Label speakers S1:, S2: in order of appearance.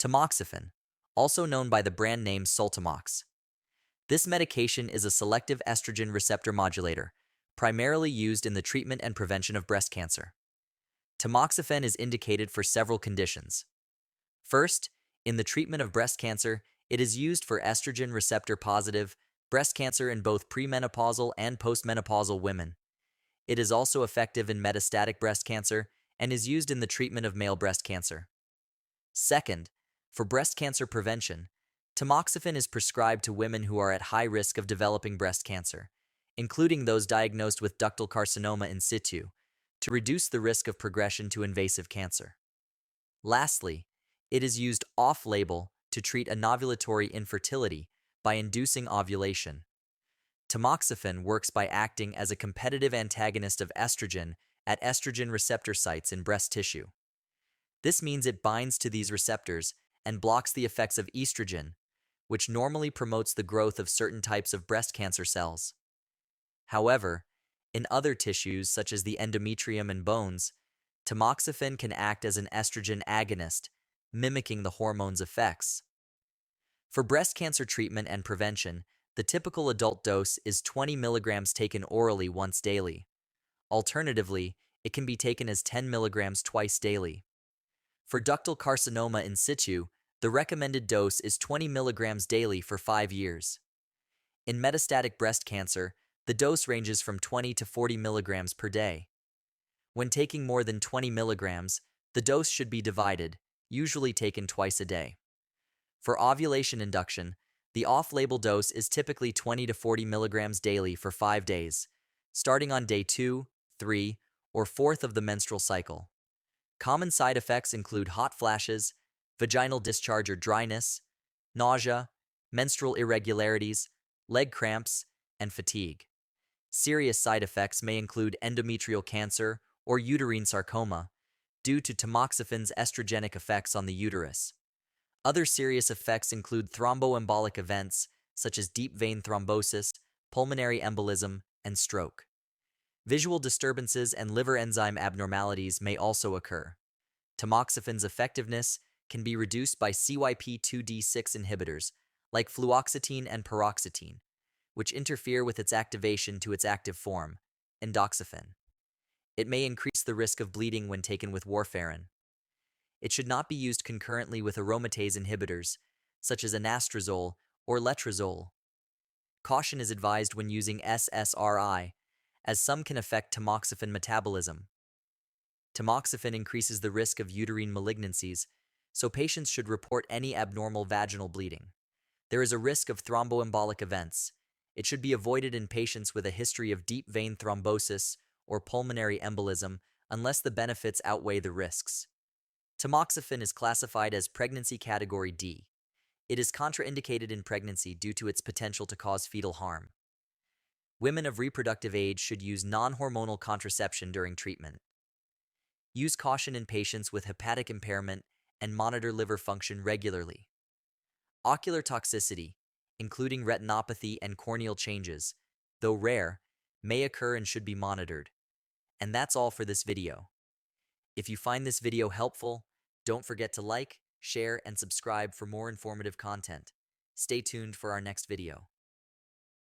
S1: Tamoxifen, also known by the brand name Soltamox. This medication is a selective estrogen receptor modulator, primarily used in the treatment and prevention of breast cancer. Tamoxifen is indicated for several conditions. First, in the treatment of breast cancer, it is used for estrogen receptor-positive breast cancer in both premenopausal and postmenopausal women. It is also effective in metastatic breast cancer and is used in the treatment of male breast cancer. Second, for breast cancer prevention, tamoxifen is prescribed to women who are at high risk of developing breast cancer, including those diagnosed with ductal carcinoma in situ, to reduce the risk of progression to invasive cancer. Lastly, it is used off-label to treat anovulatory infertility by inducing ovulation. Tamoxifen works by acting as a competitive antagonist of estrogen at estrogen receptor sites in breast tissue. This means it binds to these receptors and blocks the effects of estrogen, which normally promotes the growth of certain types of breast cancer cells. However, in other tissues such as the endometrium and bones, tamoxifen can act as an estrogen agonist, mimicking the hormone's effects. For breast cancer treatment and prevention, the typical adult dose is 20 milligrams taken orally once daily. Alternatively, it can be taken as 10 milligrams twice daily. For ductal carcinoma in situ, the recommended dose is 20 milligrams daily for 5 years. In metastatic breast cancer, the dose ranges from 20 to 40 milligrams per day. When taking more than 20 milligrams, the dose should be divided, usually taken twice a day. For ovulation induction, the off-label dose is typically 20 to 40 milligrams daily for 5 days, starting on day 2, 3, or 4th of the menstrual cycle. Common side effects include hot flashes, vaginal discharge or dryness, nausea, menstrual irregularities, leg cramps, and fatigue. Serious side effects may include endometrial cancer or uterine sarcoma due to tamoxifen's estrogenic effects on the uterus. Other serious effects include thromboembolic events such as deep vein thrombosis, pulmonary embolism, and stroke. Visual disturbances and liver enzyme abnormalities may also occur. Tamoxifen's effectiveness can be reduced by CYP2D6 inhibitors like fluoxetine and paroxetine, which interfere with its activation to its active form, endoxifen. It may increase the risk of bleeding when taken with warfarin. It should not be used concurrently with aromatase inhibitors, such as anastrozole or letrozole. Caution is advised when using SSRI, as some can affect tamoxifen metabolism. Tamoxifen increases the risk of uterine malignancies, so patients should report any abnormal vaginal bleeding. There is a risk of thromboembolic events. It should be avoided in patients with a history of deep vein thrombosis or pulmonary embolism unless the benefits outweigh the risks. Tamoxifen is classified as pregnancy category D. It is contraindicated in pregnancy due to its potential to cause fetal harm. Women of reproductive age should use non-hormonal contraception during treatment. Use caution in patients with hepatic impairment and monitor liver function regularly. Ocular toxicity, including retinopathy and corneal changes, though rare, may occur and should be monitored. And that's all for this video. If you find this video helpful, don't forget to like, share, and subscribe for more informative content. Stay tuned for our next video.